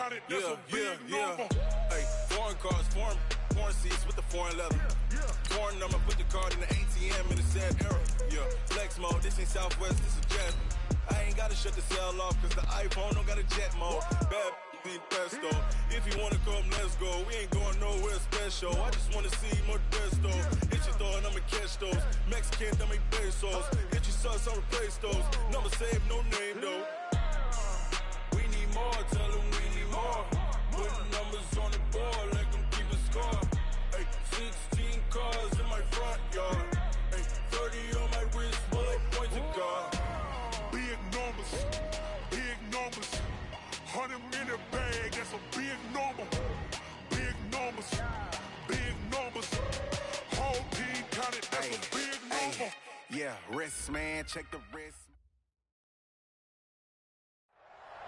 counted, that's a big number. Hey, foreign cars, foreign seats with the foreign leather. Foreign number, put the card in the ATM in the sad era. Flex mode, this ain't Southwest, this is Jet. I ain't gotta shut the cell off, cause the iPhone don't got a jet mode. Bad need pesto. If you wanna come, let's go. We ain't going nowhere special. I just wanna see more Modesto. Hit your thought, I'ma catch those. Mexican, that make pesos. Hit your sus, I'll replace those. Number saved, no name though. We need more, tell them we need more. Putting numbers on the board, like them keep a score. Hey, 16 cars in my front yard. Hey, 30 on my wrist, while I point to God. Big numbers, big numbers. 100 in the bag, that's a big number. Big numbers, big numbers. Whole team counted, that's a big number. Yeah, wrist, man, check the wrist.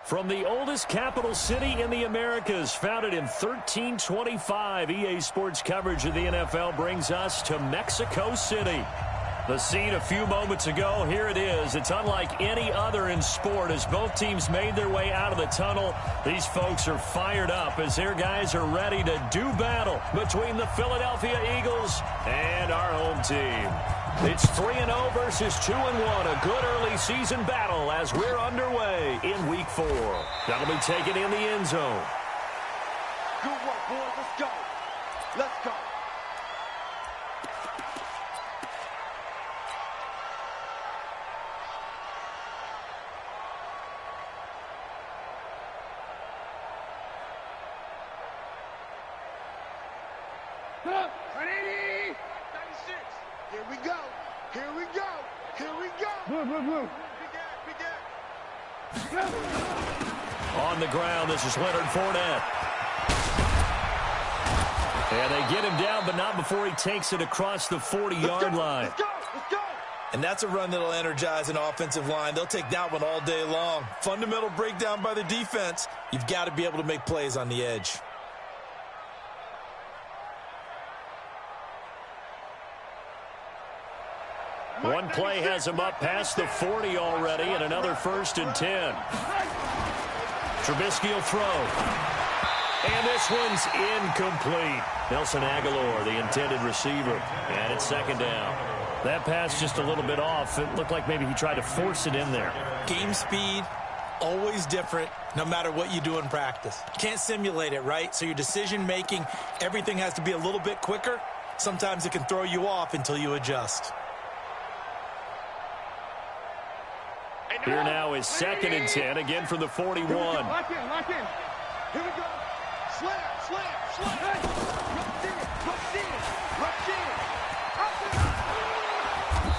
From the oldest capital city in the Americas, founded in 1325, EA Sports coverage of the NFL brings us to Mexico City. The scene a few moments ago, here it is. It's unlike any other in sport as both teams made their way out of the tunnel. These folks are fired up as their guys are ready to do battle between the Philadelphia Eagles and our home team. It's 3-0 versus 2-1. A good early season battle as we're underway in Week 4. That'll be taken in the end zone. Good work, boys. Let's go. Let's go. Here we go. Here we go. Here we go. Blue. On the ground, this is Leonard Fournette. And they get him down, but not before he takes it across the 40-yard line. Let's go. And that's a run that'll energize an offensive line. They'll take that one all day long. Fundamental breakdown by the defense. You've got to be able to make plays on the edge. One play has him up past the 40 already, and another 1st and 10. Trubisky will throw. And this one's incomplete. Nelson Aguilar, the intended receiver. And it's 2nd down. That pass just a little bit off. It looked like maybe he tried to force it in there. Game speed, always different, no matter what you do in practice. You can't simulate it, right? So your decision-making, everything has to be a little bit quicker. Sometimes it can throw you off until you adjust. Here now is 2nd and 10, again from the 41. Lock in. Here we go. Slam. Rush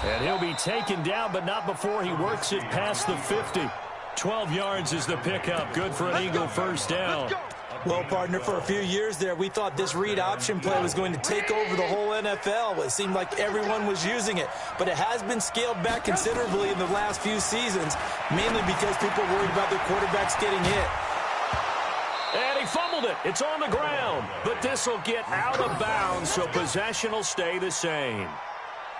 in. And he'll be taken down, but not before he works it past the 50. 12 yards is the pickup. Good for an Eagle 1st down. Well, partner, for a few years there, we thought this read option play was going to take over the whole NFL. It seemed like everyone was using it, but it has been scaled back considerably in the last few seasons, mainly because people are worried about their quarterbacks getting hit. And he fumbled it. It's on the ground, but this will get out of bounds, so possession will stay the same.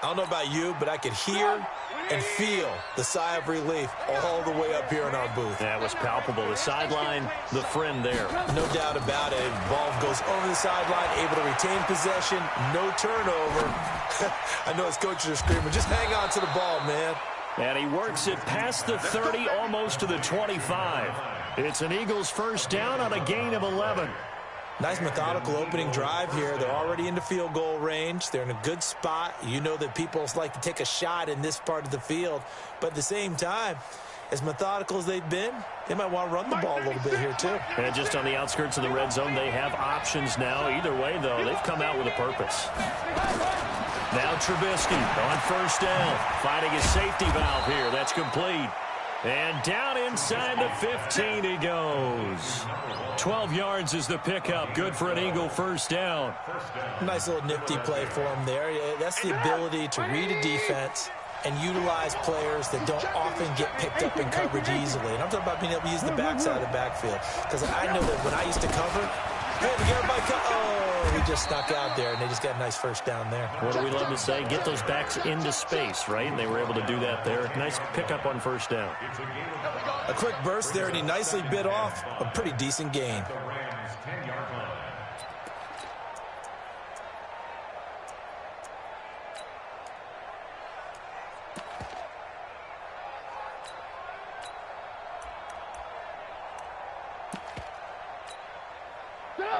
I don't know about you, but I could hear and feel the sigh of relief all the way up here in our booth. That was palpable. The sideline, the friend there. No doubt about it. Ball goes over the sideline, able to retain possession, no turnover. I know his coaches are screaming, just hang on to the ball, man. And he works it past the 30, almost to the 25. It's an Eagles 1st down on a gain of 11. Nice methodical opening drive here. They're already into field goal range. They're in a good spot. You know that people like to take a shot in this part of the field. But at the same time, as methodical as they've been, they might want to run the ball a little bit here too. And just on the outskirts of the red zone, they have options now. Either way, though, they've come out with a purpose. Now Trubisky on 1st down. Finding his safety valve here. That's complete. And down inside the 15 he goes. 12 yards is the pickup. Good for an Eagle 1st down. Nice little nifty play for him there. That's the ability to read a defense and utilize players that don't often get picked up in coverage easily. And I'm talking about being able to use the backside of the backfield. Because I know that when I used to cover, Hey, we got everybody. Oh, he just snuck out there, and they just got a nice first down there. What do we love to say? Get those backs into space, right? And they were able to do that there. Nice pickup on first down. A quick burst there, and he nicely bit off a pretty decent gain.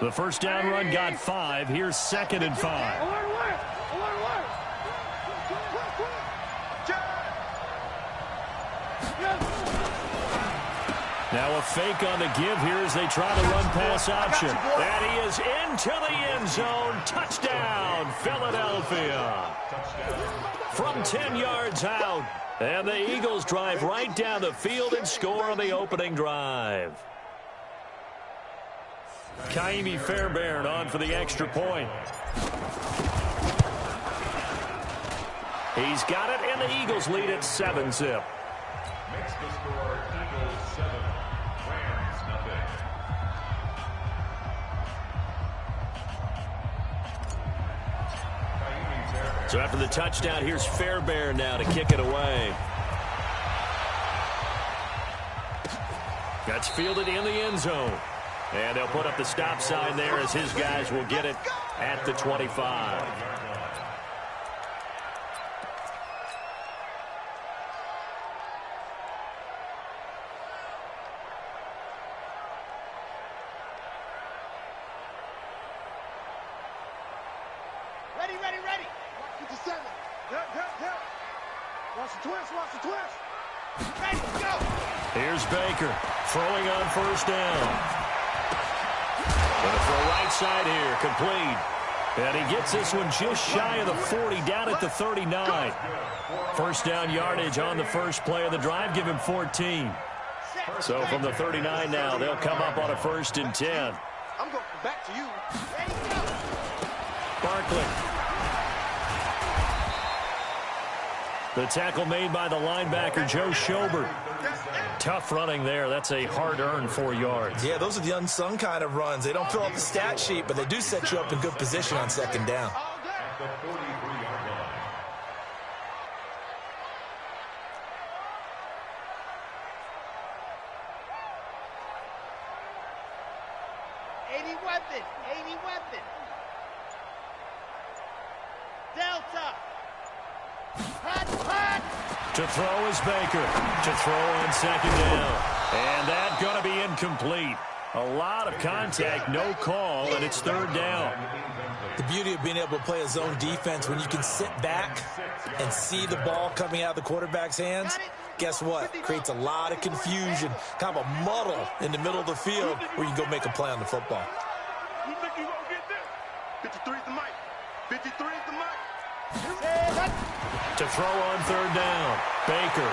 The first down run got 5. Here's 2nd and 5. Now a fake on the give here as they try to run pass option. And he is into the end zone. Touchdown, Philadelphia. From 10 yards out. And the Eagles drive right down the field and score on the opening drive. Kaimi Fairbairn on for the extra point. He's got it, and the Eagles lead at 7-zip. Makes the score Eagles 7, Rams nothing. So after the touchdown, here's Fairbairn now to kick it away. That's fielded in the end zone. And they'll put up the stop sign there as his guys will get it at the 25. Ready. 57. Yep. Watch the twist. Ready, go. Here's Baker throwing on first down. Going to throw right side here, complete. And he gets this one just shy of the 40, down at the 39. First down yardage on the first play of the drive, give him 14. So from the 39 now, they'll come up on a 1st and 10. I'm going back to you. Ready, go. Barkley. The tackle made by the linebacker, Joe Schobert. Tough running there. That's a hard-earned 4 yards. Yeah, those are the unsung kind of runs. They don't fill up the stat sheet, but they do set you up in good position on 2nd down. At the 43-yard line. Weapon. Delta. Hot. To throw is Baker. To throw on 2nd down. And that's going to be incomplete. A lot of contact, no call, and it's 3rd down. The beauty of being able to play a zone defense when you can sit back and see the ball coming out of the quarterback's hands, guess what? Creates a lot of confusion, kind of a muddle in the middle of the field where you can go make a play on the football. You think you gonna get this? 53's the mic. 53's the mic. To throw on 3rd down, Baker.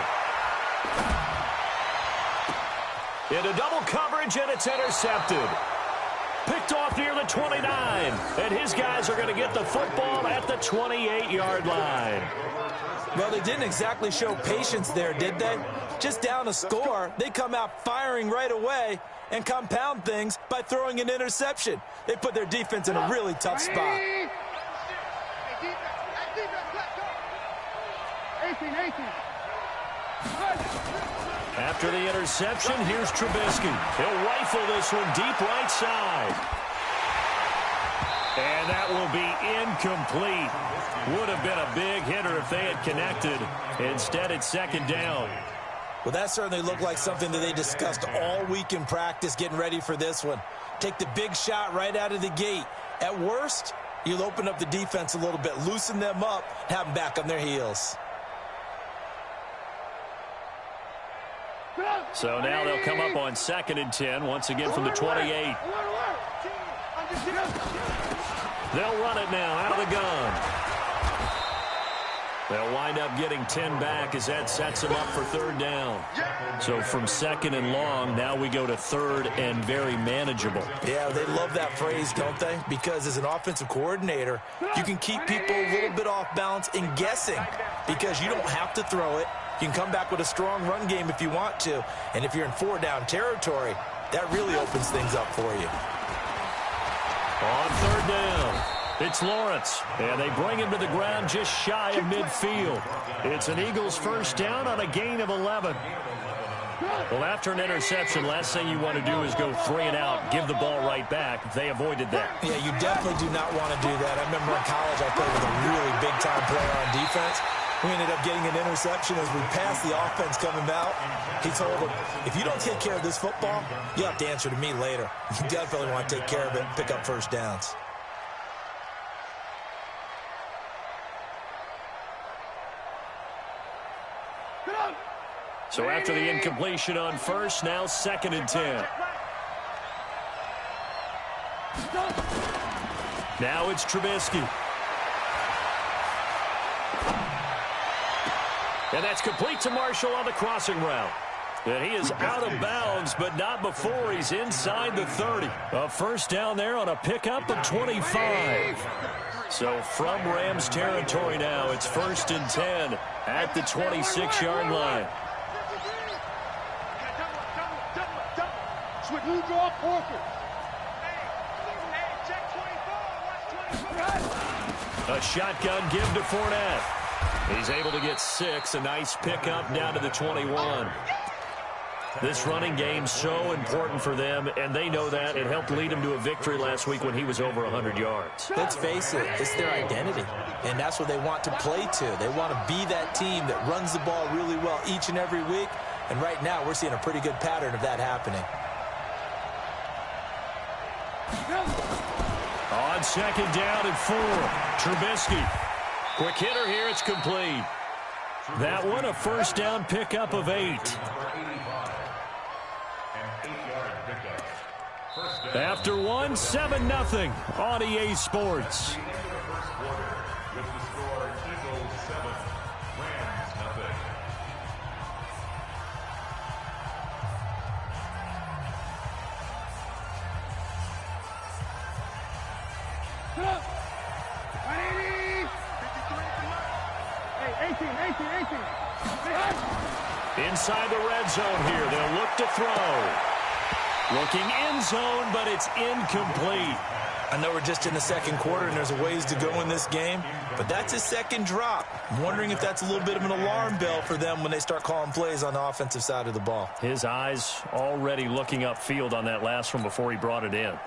Into double coverage, and it's intercepted. Picked off near the 29, and his guys are going to get the football at the 28-yard line. Well, they didn't exactly show patience there, did they? Just down a score, they come out firing right away and compound things by throwing an interception. They put their defense in a really tough spot. 18. After the interception, here's Trubisky. He'll rifle this one deep right side. And that will be incomplete. Would have been a big hitter if they had connected. Instead, it's 2nd down. Well, that certainly looked like something that they discussed all week in practice getting ready for this one. Take the big shot right out of the gate. At worst, you'll open up the defense a little bit, loosen them up, have them back on their heels. So now they'll come up on 2nd and 10, once again from the 28. They'll run it now out of the gun. They'll wind up getting 10 back as that sets them up for 3rd down. So from 2nd and long, now we go to 3rd and very manageable. Yeah, they love that phrase, don't they? Because as an offensive coordinator, you can keep people a little bit off balance and guessing because you don't have to throw it. You can come back with a strong run game if you want to. And if you're in 4-down territory, that really opens things up for you. On third down, it's Lawrence, and they bring him to the ground just shy of midfield. It's an Eagles first down on a gain of 11. Well, after an interception, last thing you want to do is go 3 and out, give the ball right back. They avoided that. Yeah, you definitely do not want to do that. I remember in college I played with a really big-time player on defense. We ended up getting an interception as we passed the offense coming out. He told him, if you don't take care of this football, you have to answer to me later. You definitely want to take care of it and pick up first downs. So after the incompletion on first, now 2nd and 10. Now it's Trubisky. And that's complete to Marshall on the crossing route. And he is out of bounds, but not before he's inside the 30. A first down there on a pickup of 25. So from Rams territory now, it's 1st and 10 at the 26-yard line. Switch, move off, Parker. A shotgun give to Fournette. He's able to get 6. A nice pickup down to the 21. This running game so important for them, and they know that. It helped lead them to a victory last week when he was over 100 yards. Let's face it, it's their identity, and that's what they want to play to. They want to be that team that runs the ball really well each and every week, and right now we're seeing a pretty good pattern of that happening. On 2nd down and 4, Trubisky. Quick hitter here, it's complete. That one, a first down pickup of 8. After one, 7-0 on EA Sports. Inside the red zone here, they'll look to throw. Looking end zone, but it's incomplete. I know we're just in the 2nd quarter and there's a ways to go in this game, but that's his 2nd drop. I'm wondering if that's a little bit of an alarm bell for them when they start calling plays on the offensive side of the ball. His eyes already looking upfield on that last one before he brought it in.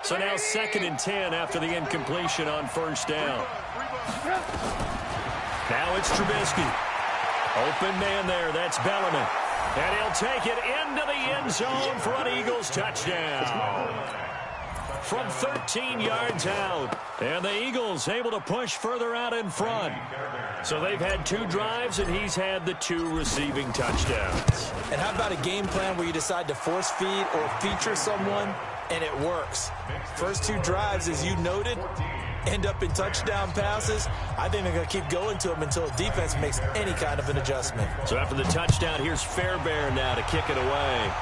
So now 2nd and 10 after the incompletion on first down. Now it's Trubisky. Open man there, that's Belliman. And he'll take it into the end zone for an Eagles touchdown. From 13 yards out. And the Eagles able to push further out in front. So they've had 2 drives, and he's had the 2 receiving touchdowns. And how about a game plan where you decide to force feed or feature someone, and it works? First 2 drives, as you noted, end up in touchdown passes. I think they're going to keep going to them until the defense makes any kind of an adjustment. So after the touchdown, here's Fairbairn now to kick it away.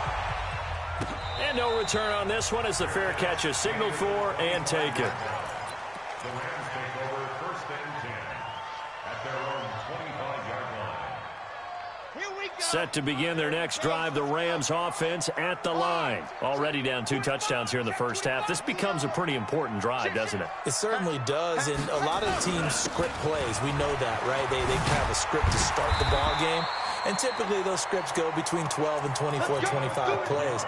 And no return on this one as the fair catch is signaled for and taken. The Rams take over 1st and 10 at their own 25-yard line. Here we go. Set to begin their next drive, the Rams offense at the line. Already down 2 touchdowns here in the first half. This becomes a pretty important drive, doesn't it? It certainly does, and a lot of teams script plays. We know that, right? They have a script to start the ball game, and typically those scripts go between 12 and 24, 25 plays.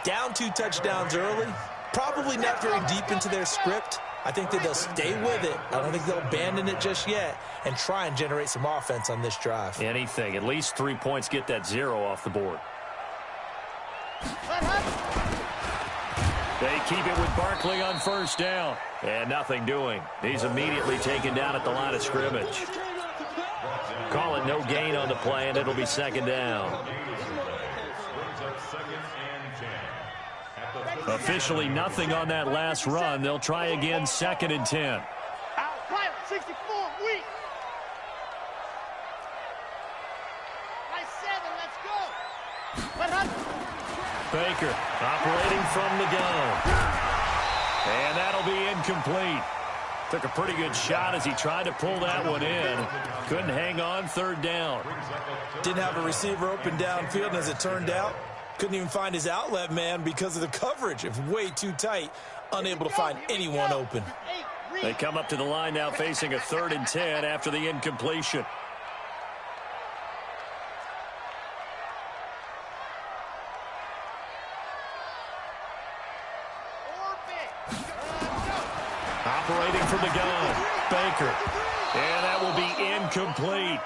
Down 2 touchdowns early, probably not very deep into their script. I think that they'll stay with it. I don't think they'll abandon it just yet and try and generate some offense on this drive. Anything. At least 3 points, get that 0 off the board. They keep it with Barkley on first down. And nothing doing. He's immediately taken down at the line of scrimmage. Call it no gain on the play, and it'll be 2nd down. Officially nothing on that last run. They'll try again 2nd and 10. Out, 64, weak. Nice 7, let's go. Baker operating from the gun. And that'll be incomplete. Took a pretty good shot as he tried to pull that one in. Couldn't hang on, third down. Didn't have a receiver open downfield, and as it turned out, couldn't even find his outlet man because of the coverage. It's way too tight, unable to find anyone open. They come up to the line now facing a 3rd and 10 after the incompletion. Operating from the gun, Baker. And that will be incomplete.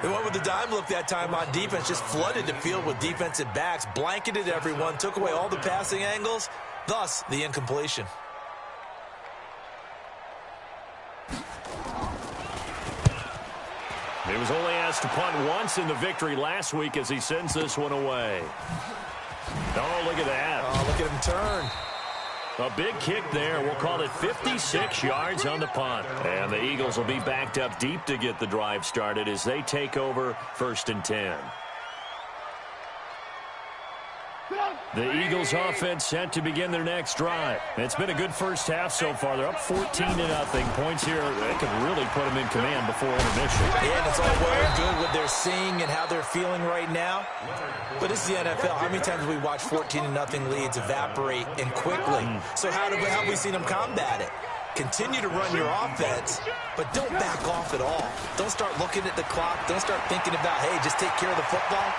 They went with the dime look that time on defense, just flooded the field with defensive backs, blanketed everyone, took away all the passing angles, thus the incompletion. He was only asked to punt once in the victory last week as he sends this one away. Oh, look at that. Oh, look at him turn. A big kick there. We'll call it 56 yards on the punt. And the Eagles will be backed up deep to get the drive started as they take over 1st and 10. The Eagles offense set to begin their next drive. It's been a good first half so far. They're up 14-0. Points here, they could really put them in command before intermission. Yeah, it's all well and good what they're seeing and how they're feeling right now. But this is the NFL. How many times have we watched 14-0 leads evaporate and quickly? So how have we seen them combat it? Continue to run your offense, but don't back off at all. Don't start looking at the clock. Don't start thinking about, hey, just take care of the football.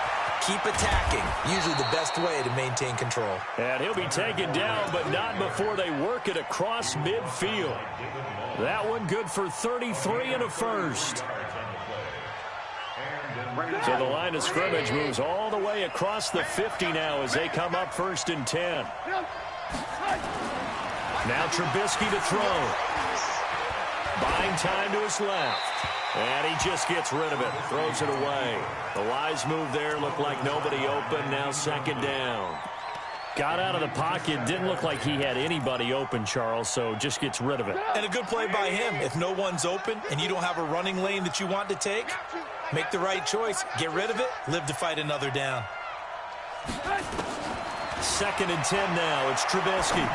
Keep attacking. Usually the best way to maintain control. And he'll be taken down, but not before they work it across midfield. That one good for 33 and a first. So the line of scrimmage moves all the way across the 50 now as they come up 1st and 10. Now Trubisky to throw. Buying time to his left. And he just gets rid of it. Throws it away. The wise move there. Looked like nobody open. Now 2nd down. Got out of the pocket. Didn't look like he had anybody open, Charles, so just gets rid of it. And a good play by him. If no one's open and you don't have a running lane that you want to take, make the right choice. Get rid of it. Live to fight another down. 2nd and 10 now. It's Trubisky.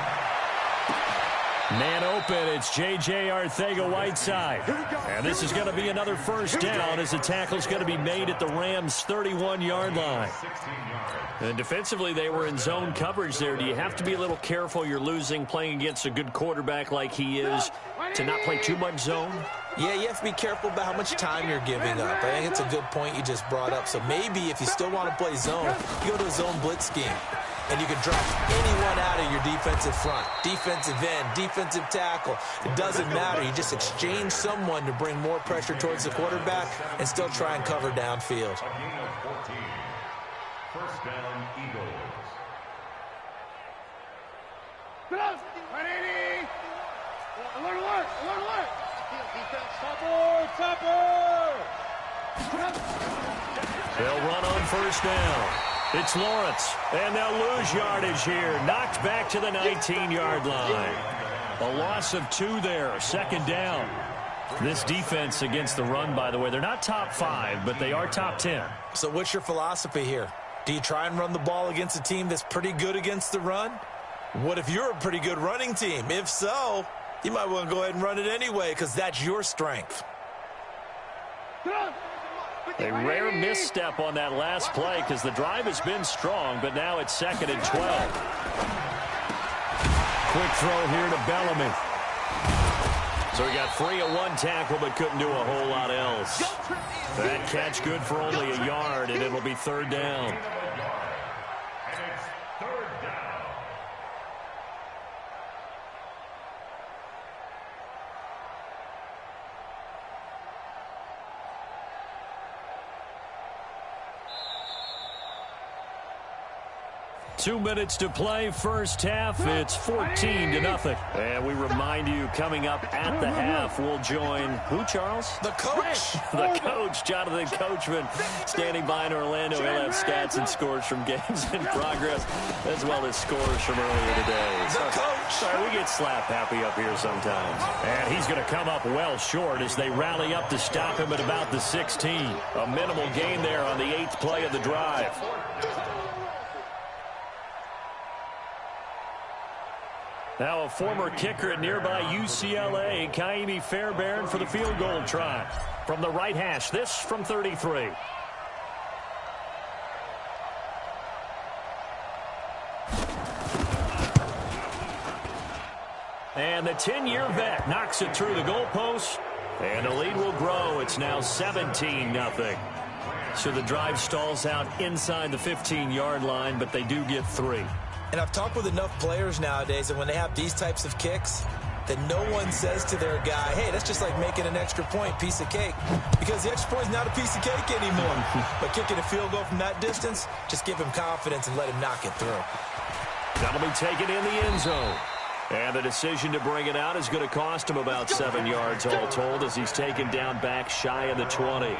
Man open, it's J.J. Arcega-Whiteside. And this is going to be another first down as the tackle's going to be made at the Rams' 31-yard line. And defensively, they were in zone coverage there. Do you have to be a little careful? You're losing, playing against a good quarterback like he is, to not play too much zone? Yeah, you have to be careful about how much time you're giving up. I think it's a good point you just brought up. So maybe if you still want to play zone, you go to a zone blitz scheme. And you can drop anyone out of your defensive front, defensive end, defensive tackle. It doesn't matter. You just exchange someone to bring more pressure towards the quarterback and still try and cover downfield. A gain of 14. First down, Eagles. They'll run on first down. It's Lawrence, and they'll lose yardage here. Knocked back to the 19-yard line. A loss of 2 there, 2nd down. This defense against the run, by the way, they're not top 5, but they are top 10. So what's your philosophy here? Do you try and run the ball against a team that's pretty good against the run? What if you're a pretty good running team? If so, you might want to go ahead and run it anyway because that's your strength. A rare misstep on that last play because the drive has been strong, but now it's 2nd and 12. Quick throw here to Bellamy. So he got free of 1 tackle but couldn't do a whole lot else. That catch good for only a yard, and it'll be 3rd down. 2 minutes to play, first half. It's 14-0. And we remind you, coming up at the half, we'll join who, Charles? The coach. The coach, Jonathan Coachman, standing by in Orlando. He'll have stats and scores from games in progress, as well as scores from earlier today. The coach. Sorry, we get slap happy up here sometimes. And he's going to come up well short as they rally up to stop him at about the 16. A minimal gain there on the 8th play of the drive. Now a former kicker at nearby UCLA, Kaimi Fairbairn for the field goal try. From the right hash, this from 33. And the 10-year vet knocks it through the goalpost, and the lead will grow. It's now 17-0. So the drive stalls out inside the 15-yard line, but they do get 3. And I've talked with enough players nowadays that when they have these types of kicks, that no one says to their guy, hey, that's just like making an extra point, piece of cake. Because the extra point is not a piece of cake anymore. But kicking a field goal from that distance, just give him confidence and let him knock it through. That'll be taken in the end zone. And the decision to bring it out is going to cost him about 7 yards all told as he's taken down back shy of the 20.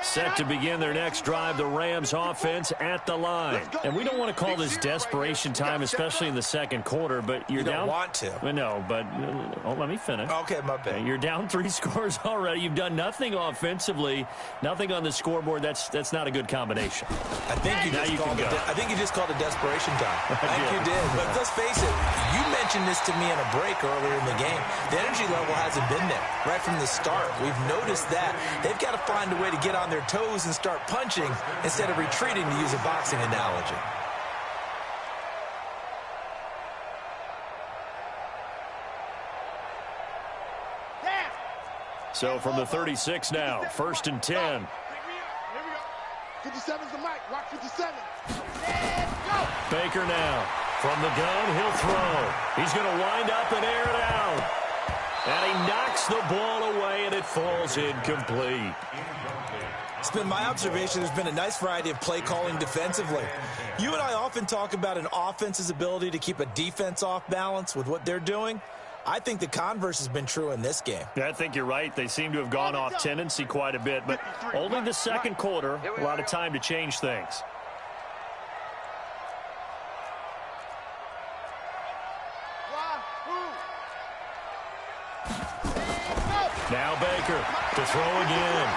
Set to begin their next drive, the Rams offense at the line. And we don't want to call this desperation time, especially in the second quarter, but you're down. You don't want to. Well, no, but let me finish. Okay, my bad. You're down 3 scores already. You've done nothing offensively, nothing on the scoreboard. That's not a good combination. I think you just called it desperation time. I think you did. But let's face it, you mentioned this to me in a break earlier in the game. The energy level hasn't been there right from the start. We've noticed that. They've got to find a way to get on their toes and start punching instead of retreating, to use a boxing analogy. So from the 36 now, 1st and 10. Here we go. 57's the mic. Rock 57. Baker now. From the gun, he'll throw. He's going to wind up and air it out. And he knocks the ball away, and it falls incomplete. It's been my observation there's been a nice variety of play calling defensively. You and I often talk about an offense's ability to keep a defense off balance with what they're doing. I think the converse has been true in this game. Yeah, I think you're right. They seem to have gone off tendency quite a bit, but only the second quarter, a lot of time to change things. Now Baker to throw again.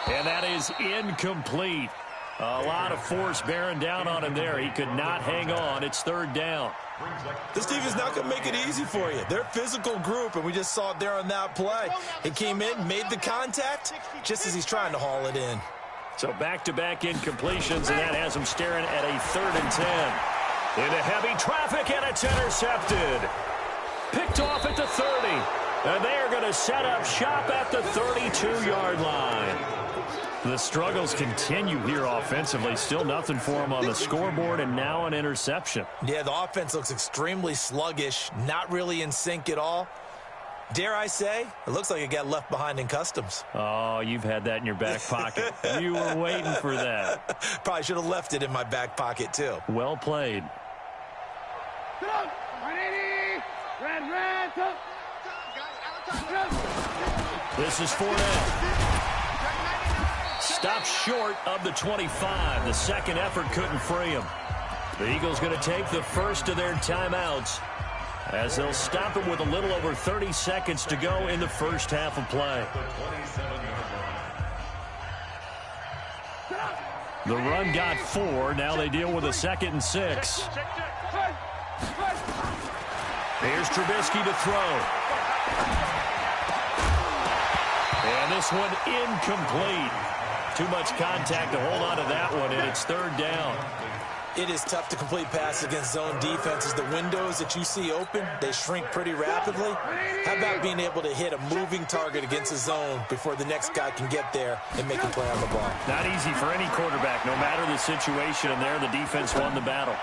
And that is incomplete. A lot of force bearing down on him there. He could not hang on. It's 3rd down. This team is not going to make it easy for you. They're a physical group, and we just saw it there on that play. He came in, made the contact, just as he's trying to haul it in. So back-to-back incompletions, and that has him staring at a 3rd and 10. Into heavy traffic, and it's intercepted. Picked off at the 30. And they are going to set up shop at the 32-yard line. The struggles continue here offensively. Still nothing for them on the scoreboard, and now an interception. Yeah, the offense looks extremely sluggish, not really in sync at all. Dare I say, it looks like it got left behind in customs. Oh, you've had that in your back pocket. You were waiting for that. Probably should have left it in my back pocket, too. Well played. This is Fournette. Stopped short of the 25. The second effort couldn't free him. The Eagles going to take the first of their timeouts as they'll stop it with a little over 30 seconds to go in the first half of play. The run got 4. Now they deal with a 2nd and 6. Here's Trubisky to throw. And this one incomplete. Too much contact to hold on to that one, and it's 3rd down. It is tough to complete passes against zone defenses. The windows that you see open, they shrink pretty rapidly. How about being able to hit a moving target against a zone before the next guy can get there and make a play on the ball? Not easy for any quarterback, no matter the situation, and there the defense won the battle.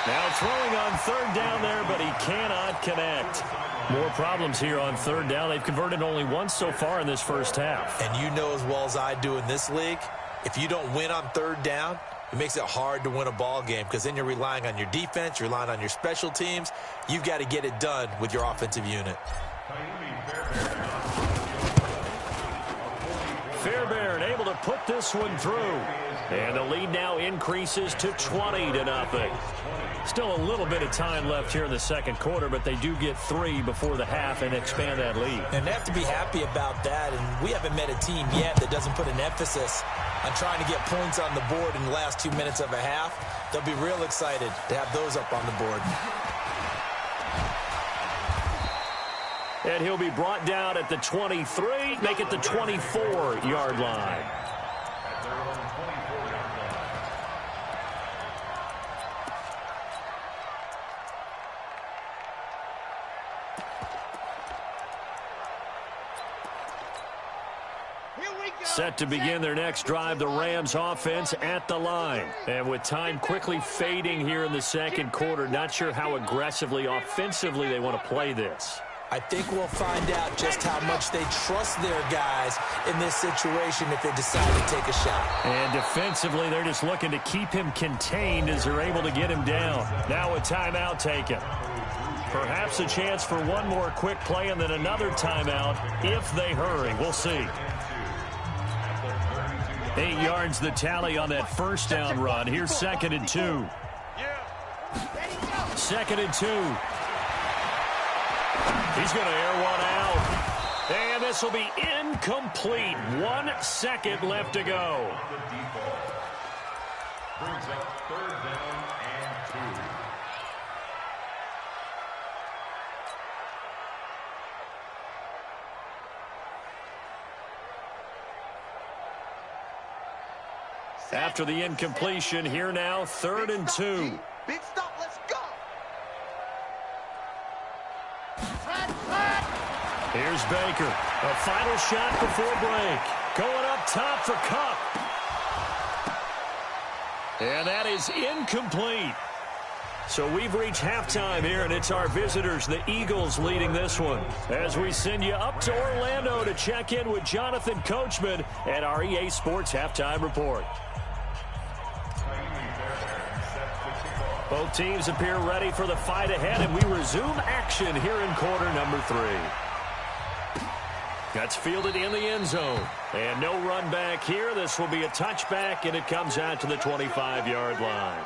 Now throwing on third down there, but he cannot connect. More problems here on third down. They've converted only once so far in this first half. And you know as well as I do in this league, if you don't win on third down, it makes it hard to win a ball game because then you're relying on your defense, you're relying on your special teams. You've got to get it done with your offensive unit. Fairbairn able to put this one through. And the lead now increases to 20-0. Still a little bit of time left here in the second quarter, but they do get 3 before the half and expand that lead. And they have to be happy about that. And we haven't met a team yet that doesn't put an emphasis on trying to get points on the board in the last 2 minutes of a half. They'll be real excited to have those up on the board. And he'll be brought down at the 23, make it the 24-yard line. Set to begin their next drive, the Rams offense at the line. And with time quickly fading here in the second quarter, not sure how aggressively, offensively they want to play this. I think we'll find out just how much they trust their guys in this situation if they decide to take a shot. And defensively, they're just looking to keep him contained as they're able to get him down. Now a timeout taken. Perhaps a chance for one more quick play and then another timeout if they hurry. We'll see. 8 yards the tally on that first down run. Here's 2nd and 2. 2nd and 2. He's going to air one out. And this will be incomplete. 1 second left to go. Brings up 3rd down and 2. After the incompletion, here now, 3rd and 2. Big stop, let's go. Here's Baker. A final shot before break. Going up top for Cup. And that is incomplete. So we've reached halftime here, and it's our visitors, the Eagles, leading this one. As we send you up to Orlando to check in with Jonathan Coachman at our EA Sports Halftime Report. Both teams appear ready for the fight ahead, and we resume action here in quarter number 3. That's fielded in the end zone. And no run back here. This will be a touchback, and it comes out to the 25-yard line.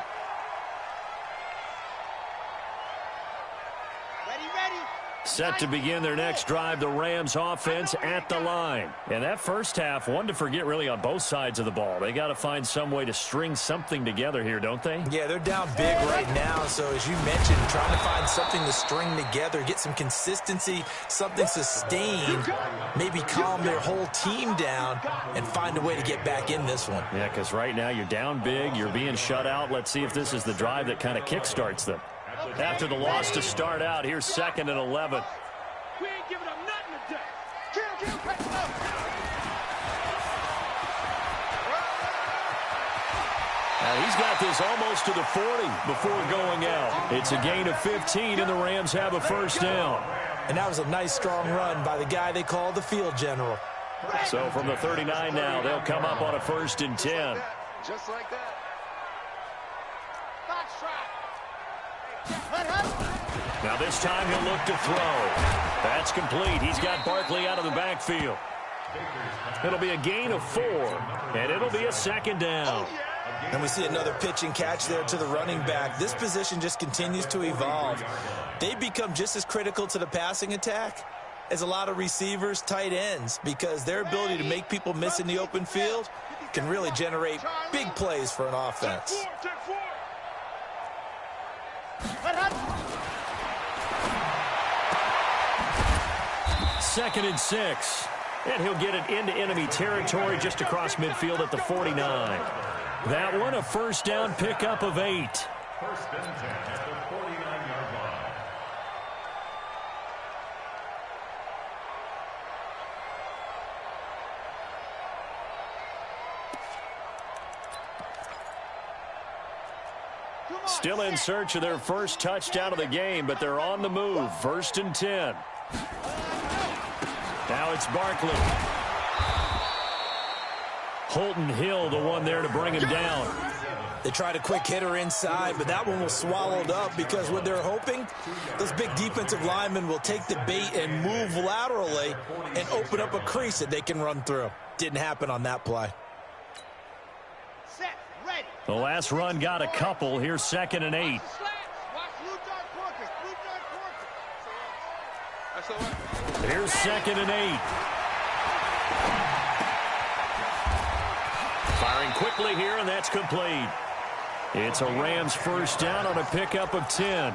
Set to begin their next drive, the Rams offense at the line. And that first half, one to forget really on both sides of the ball. They got to find some way to string something together here, don't they? Yeah, they're down big right now. So as you mentioned, trying to find something to string together, get some consistency, something sustained, maybe calm their whole team down and find a way to get back in this one. Yeah, because right now you're down big, you're being shut out. Let's see if this is the drive that kind of kickstarts them. After the loss to start out, here's 2nd and 11. We ain't giving up nothing today. Kill, catch it up. Now he's got this almost to the 40 before going out. It's a gain of 15, and the Rams have a first down. And that was a nice, strong run by the guy they call the field general. So from the 39 now, they'll come up on a 1st and 10. Just like that. Box try. Now this time he'll look to throw. That's complete. He's got Barkley out of the backfield. It'll be a gain of 4, and it'll be a 2nd down. And we see another pitch and catch there to the running back. This position just continues to evolve. They become just as critical to the passing attack as a lot of receivers, tight ends, because their ability to make people miss in the open field can really generate big plays for an offense. 2nd and 6. And he'll get it into enemy territory just across midfield at the 49. That one, a first down pickup of 8. 1st and 10 at the 49-yard line. Still in search of their first touchdown of the game, but they're on the move. 1st and 10. Now it's Barkley. Holton Hill, the one there to bring him down. They tried a quick hitter inside, but that one was swallowed up because what they're hoping, those big defensive linemen will take the bait and move laterally and open up a crease that they can run through. Didn't happen on that play. The last run got a couple. Here's 2nd and 8. Here's 2nd and 8. Firing quickly here, and that's complete. It's a Rams first down on a pickup of 10.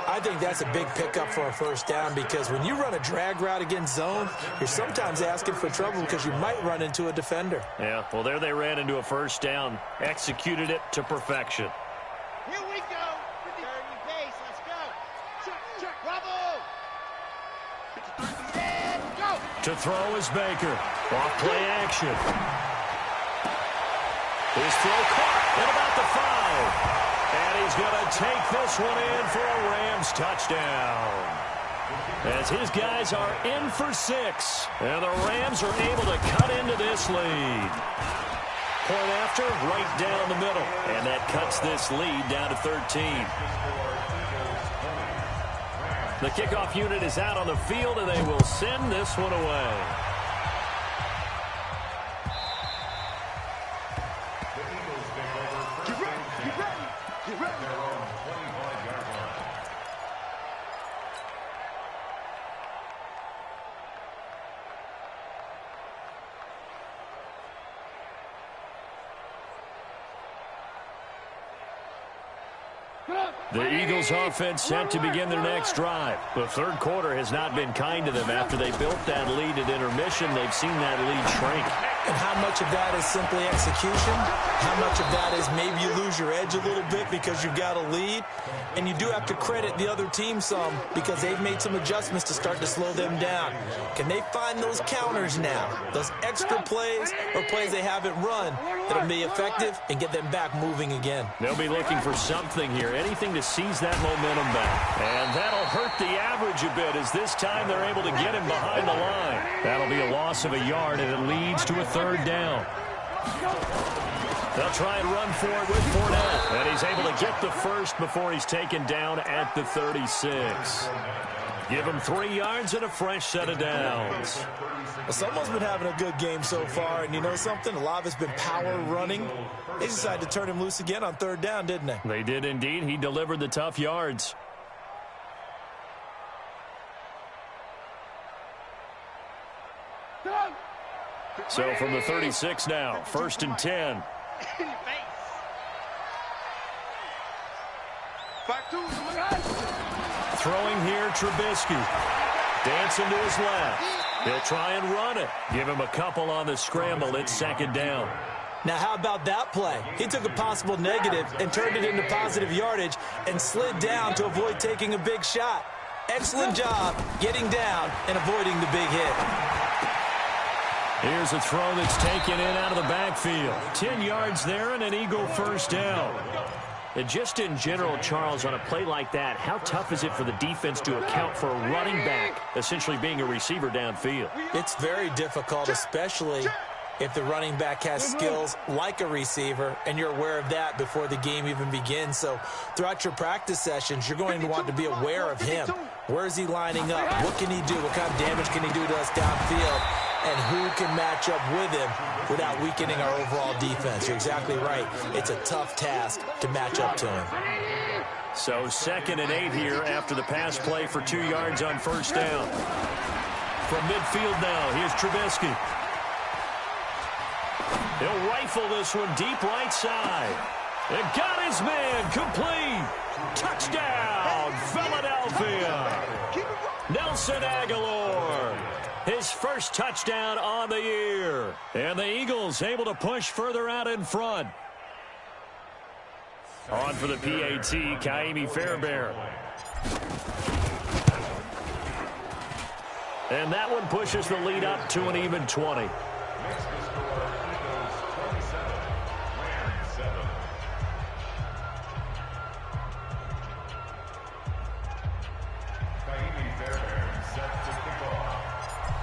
I think that's a big pickup for a first down because when you run a drag route against zone, you're sometimes asking for trouble because you might run into a defender. Yeah, well, there they ran into a first down. Executed it to perfection. Here we go. Dirty base. Let's go. Check. Bravo. And go. To throw is Baker. Off play action. His throw caught at about the 5. And he's going to take this one in for a Rams touchdown. As his guys are in for 6. And the Rams are able to cut into this lead. Point after, right down the middle. And that cuts this lead down to 13. The kickoff unit is out on the field, and they will send this one away. The Eagles offense set to begin their next drive. The third quarter has not been kind to them. After they built that lead at intermission, they've seen that lead shrink. And how much of that is simply execution? How much of that is maybe you lose your edge a little bit because you've got a lead? And you do have to credit the other team some because they've made some adjustments to start to slow them down. Can they find those counters now, those extra plays or plays they haven't run that'll be effective and get them back moving again? They'll be looking for something here, anything to seize that momentum back. And that'll hurt the average a bit as this time they're able to get him behind the line. That'll be a loss of a yard, and it leads to a 3rd down. They'll try and run for it with Fournette. And he's able to get the first before he's taken down at the 36. Give him 3 yards and a fresh set of downs. Well, someone's been having a good game so far, and you know something? A lot of it's been power running. They decided to turn him loose again on 3rd down, didn't they? They did indeed. He delivered the tough yards. So from the 36 now, 1st and 10. Throwing here, Trubisky. Dancing to his left. He'll try and run it. Give him a couple on the scramble. It's 2nd down. Now, how about that play? He took a possible negative and turned it into positive yardage and slid down to avoid taking a big shot. Excellent job getting down and avoiding the big hit. Here's a throw that's taken in out of the backfield. 10 yards there and an Eagle first down. And just in general, Charles, on a play like that, how tough is it for the defense to account for a running back essentially being a receiver downfield? It's very difficult, especially if the running back has skills like a receiver, and you're aware of that before the game even begins. So throughout your practice sessions, you're going to want to be aware of him. Where is he lining up? What can he do? What kind of damage can he do to us downfield? And who can match up with him without weakening our overall defense? You're exactly right. It's a tough task to match up to him. So 2nd and 8 here after the pass play for 2 yards on first down. From midfield now, here's Trubisky. He'll rifle this one deep right side. And got his man complete. Touchdown, Philadelphia. Nelson Aguilar. His first touchdown on the year. And the Eagles able to push further out in front. On for the PAT, Kaimi Fairbairn. And that one pushes the lead up to an even 20.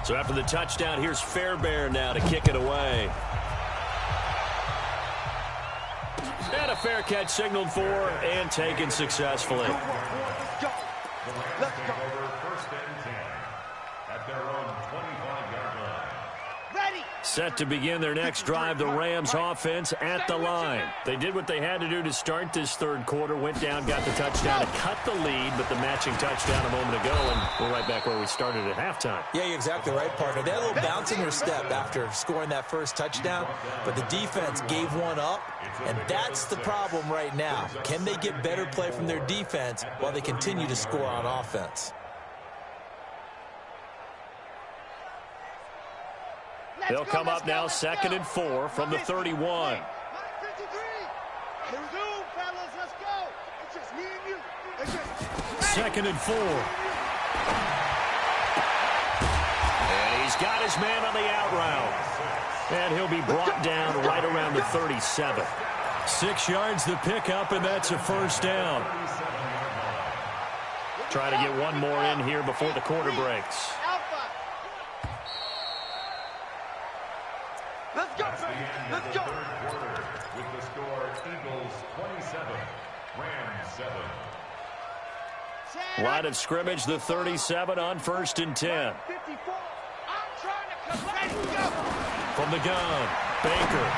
So after the touchdown, here's Fairbairn now to kick it away. And a fair catch signaled for and taken successfully. The Rams take over first and 10 at their own 25-yard line. Set to begin their next drive, the Rams offense at the line. They did what they had to do to start this third quarter, went down, got the touchdown to cut the lead, but the matching touchdown a moment ago, and we're right back where we started at halftime. Yeah, you're exactly right, partner. They had a little bounce in their step after scoring that first touchdown, but the defense gave one up, and that's the problem right now. Can they get better play from their defense while they continue to score on offense? They'll come up now, 2nd and 4 from the 31. Here we go, fellas. Let's go. It's just me and you. It's just 2nd and 4. And he's got his man on the out route. And he'll be brought down right around the 37. 6 yards the pickup, and that's a first down. Try to get one more in here before the quarter breaks. Let's go, That's the end of let's the go. third quarter with the score Eagles 27, Rams 7. Line of scrimmage, the 37 on 1st and 10. 54. I'm trying to come back. Go. From the gun, Baker.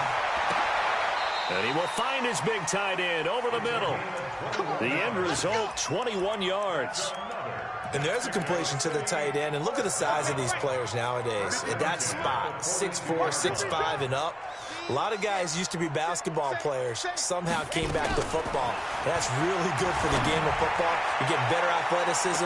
And he will find his big tight end over the middle. The end result, 21 yards. And there's a completion to the tight end. And look at the size of these players nowadays. At that spot, 6'4", 6'5", and up. A lot of guys used to be basketball players, somehow came back to football. That's really good for the game of football. You get better athleticism,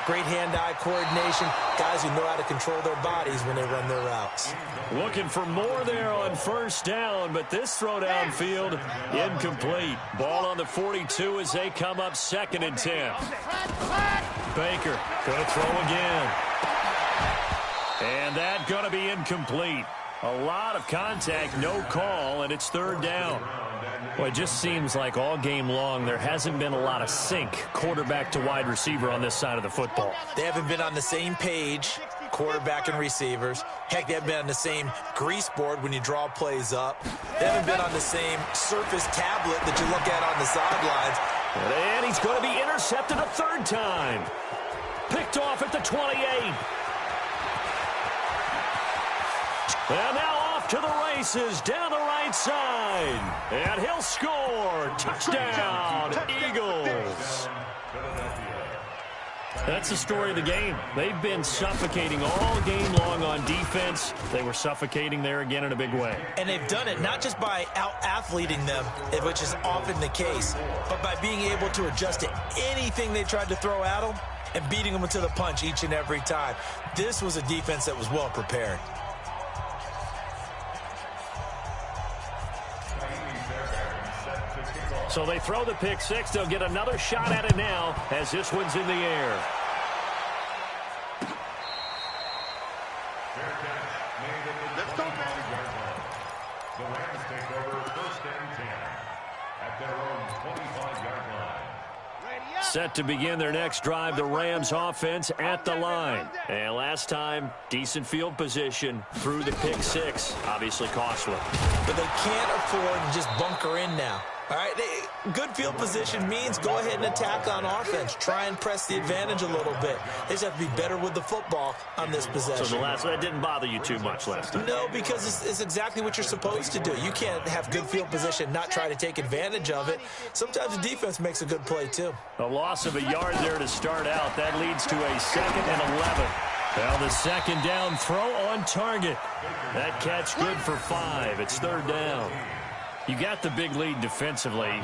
great hand-eye coordination, guys who know how to control their bodies when they run their routes. Looking for more there on first down, but this throw downfield incomplete. Ball on the 42 as they come up 2nd and 10. Baker going to throw again. And that going to be incomplete. A lot of contact, no call, and it's 3rd down. Well, it just seems like all game long there hasn't been a lot of sync quarterback to wide receiver on this side of the football. They haven't been on the same page, quarterback and receivers. Heck, they haven't been on the same grease board when you draw plays up. They haven't been on the same surface tablet that you look at on the sidelines. And he's going to be intercepted a 3rd time. Picked off at the 28. And now off to the races down the right side. And he'll score. Touchdown, Eagles. That's the story of the game. They've been suffocating all game long on defense. They were suffocating there again in a big way. And they've done it not just by out-athleting them, which is often the case, but by being able to adjust to anything they tried to throw at them and beating them to the punch each and every time. This was a defense that was well prepared. So they throw the pick six. They'll get another shot at it now as this one's in the air. Let's go, man. The Rams take over 1st and 10 at their own 25-yard line. Set to begin their next drive, the Rams offense at the line. And last time, decent field position through the pick six. Obviously costly. But they can't afford to just bunker in now. All right, good field position means go ahead and attack on offense. Try and press the advantage a little bit. They just have to be better with the football on this possession. So the last one didn't bother you too much last time? No, because it's exactly what you're supposed to do. You can't have good field position, not try to take advantage of it. Sometimes the defense makes a good play, too. A loss of a yard there to start out. That leads to a 2nd and 11. Well, the 2nd down throw on target. That catch good for 5. It's 3rd down. You got the big lead defensively,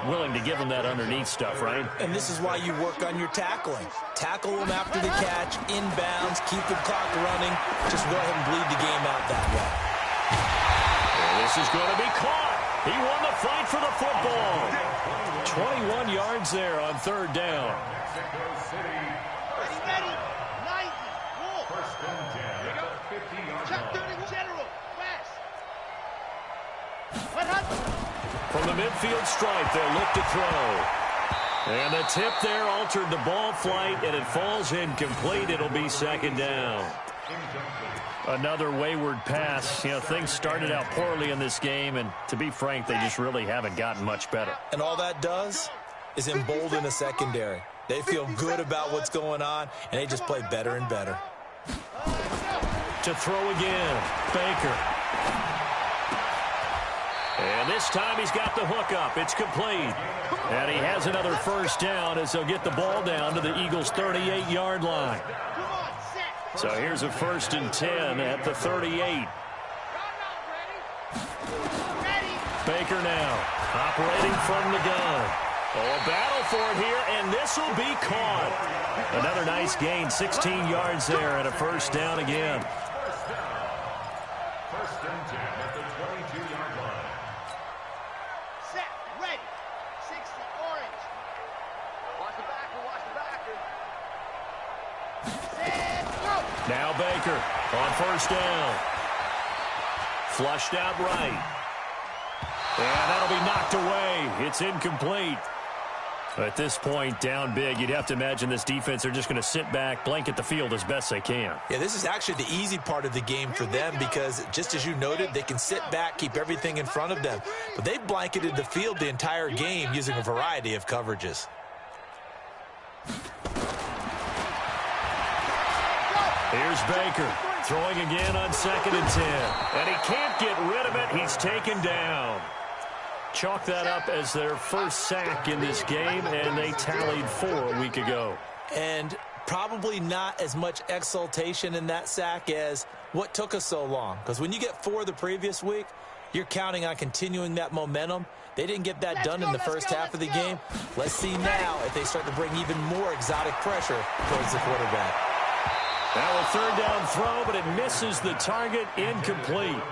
willing to give them that underneath stuff, right? And this is why you work on your tackling. Tackle them after the catch, inbounds, keep the clock running. Just go ahead and bleed the game out that way. And this is going to be caught. He won the fight for the football. 21 yards there on 3rd down. Mexico City. Ready, 90, roll. 1st and 10 at the 50-yard Check line. 30, general, fast. From the midfield stripe, they'll look to throw. And the tip there altered the ball flight, and it falls incomplete. It'll be 2nd down. Another wayward pass. You know, things started out poorly in this game, and to be frank, they just really haven't gotten much better. And all that does is embolden the secondary. They feel good about what's going on, and they just play better and better. To throw again, Baker. And this time he's got the hook up. It's complete. And he has another first down as they'll get the ball down to the Eagles' 38-yard line. So here's a 1st and 10 at the 38. Baker now operating from the gun. Oh, a battle for it here, and this will be caught. Another nice gain, 16 yards there, and a first down again. First and 10 at the 22-yard line. Set, ready, 60, orange. Watch the backer, watch the backer. Set, go. Now Baker on first down. Flushed out right. And that'll be knocked away. It's incomplete. At this point, down big, you'd have to imagine this defense are just going to sit back, blanket the field as best they can. Yeah, this is actually the easy part of the game for them because, just as you noted, they can sit back, keep everything in front of them. But they blanketed the field the entire game using a variety of coverages. Here's Baker throwing again on 2nd and 10. And he can't get rid of it. He's taken down. Chalk that up as their first sack in this game, and they tallied 4 a week ago. And probably not as much exultation in that sack as what took us so long. Because when you get 4 the previous week, you're counting on continuing that momentum. They didn't get that done in the first half of the game. Let's see now if they start to bring even more exotic pressure towards the quarterback. Now a 3rd down throw, but it misses the target, incomplete.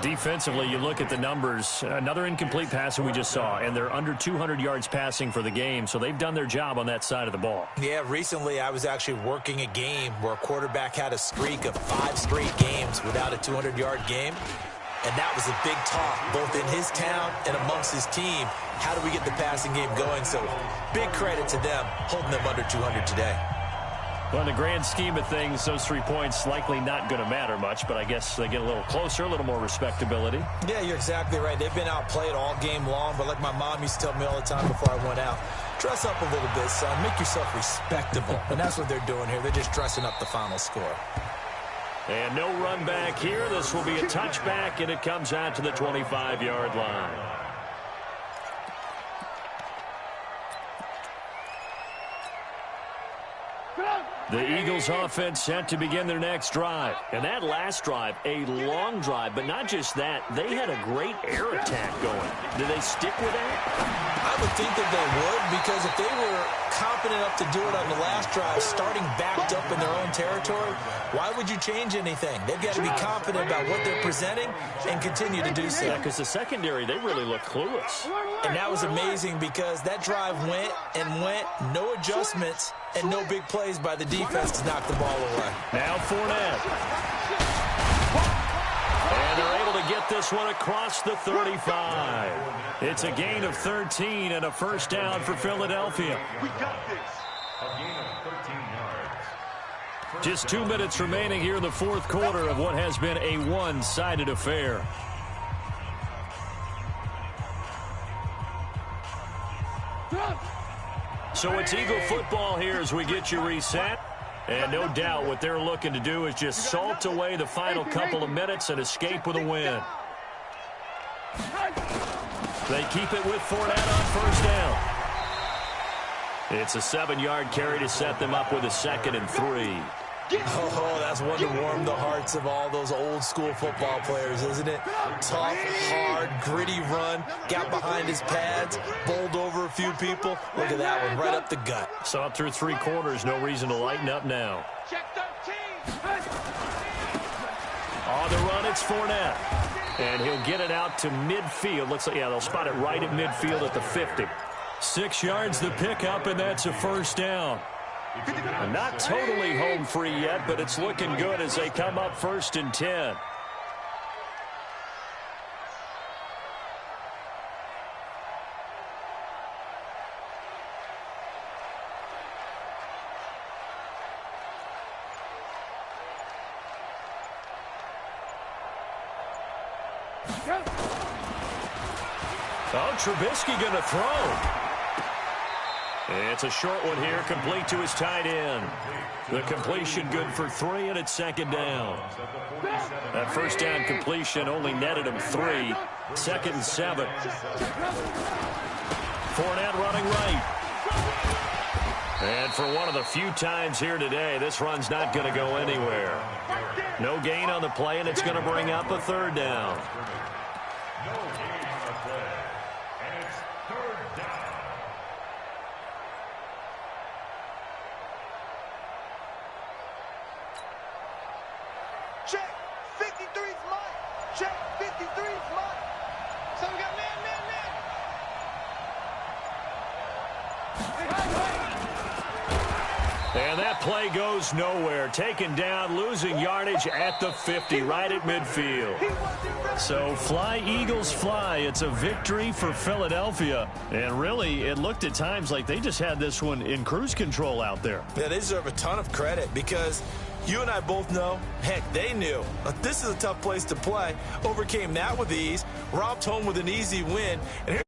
Defensively, you look at the numbers, another incomplete pass that we just saw, and they're under 200 yards passing for the game, so they've done their job on that side of the ball. Yeah, recently I was actually working a game where a quarterback had a streak of 5 straight games without a 200-yard game, and that was a big talk, both in his town and amongst his team. How do we get the passing game going? So big credit to them holding them under 200 today. Well, in the grand scheme of things, those 3 points likely not going to matter much, but I guess they get a little closer, a little more respectability. Yeah, you're exactly right. They've been outplayed all game long, but like my mom used to tell me all the time before I went out, dress up a little bit, son. Make yourself respectable. And that's what they're doing here. They're just dressing up the final score. And no run back here. This will be a touchback, and it comes out to the 25-yard line. The Eagles offense set to begin their next drive. And that last drive, a long drive, but not just that, they had a great air attack going. Do they stick with that? I would think that they would, because if they were confident enough to do it on the last drive, starting backed up in their own territory, why would you change anything? They've got to be confident about what they're presenting and continue to do so. Yeah, because the secondary, they really look clueless. And that was amazing because that drive went and went, no adjustments, and no big plays by the defense to knock the ball away. Now Fournette. And they're able to get this one across the 35. It's a gain of 13 and a first down for Philadelphia. We got this. A gain of 13 yards. Just 2 minutes remaining here in the 4th quarter of what has been a one-sided affair. So it's Eagle football here as we get you reset. And no doubt what they're looking to do is just salt away the final couple of minutes and escape with a win. They keep it with Fournette on first down. It's a 7-yard carry to set them up with a 2nd and 3. Oh, that's one to warm the hearts of all those old-school football players, isn't it? Tough, hard, gritty run, got behind his pads, bowled over a few people. Look at that one, right up the gut. So up through 3 quarters, no reason to lighten up now. Check 13. On the run, it's Fournette. And he'll get it out to midfield. Looks like, yeah, they'll spot it right at midfield at the 50. 6 yards the pickup, and that's a first down. Not totally home free yet, but it's looking good as they come up 1st and 10. Oh, Trubisky going to throw. It's a short one here, complete to his tight end. The completion good for 3, and it's second down. That first down completion only netted him 3. 2nd and 7. Fournette running right. And for one of the few times here today, this run's not going to go anywhere. No gain on the play, and it's going to bring up a 3rd down. No gain on the play, and it's 3rd down. Check. 53's mine. Check. 53's mine. So we got man. And that play goes nowhere. Taken down, losing yardage at the 50, right at midfield. So fly, Eagles, fly. It's a victory for Philadelphia. And really, it looked at times like they just had this one in cruise control out there. Yeah, they deserve a ton of credit because you and I both know, heck, they knew. This is a tough place to play. Overcame that with ease, romped home with an easy win. And here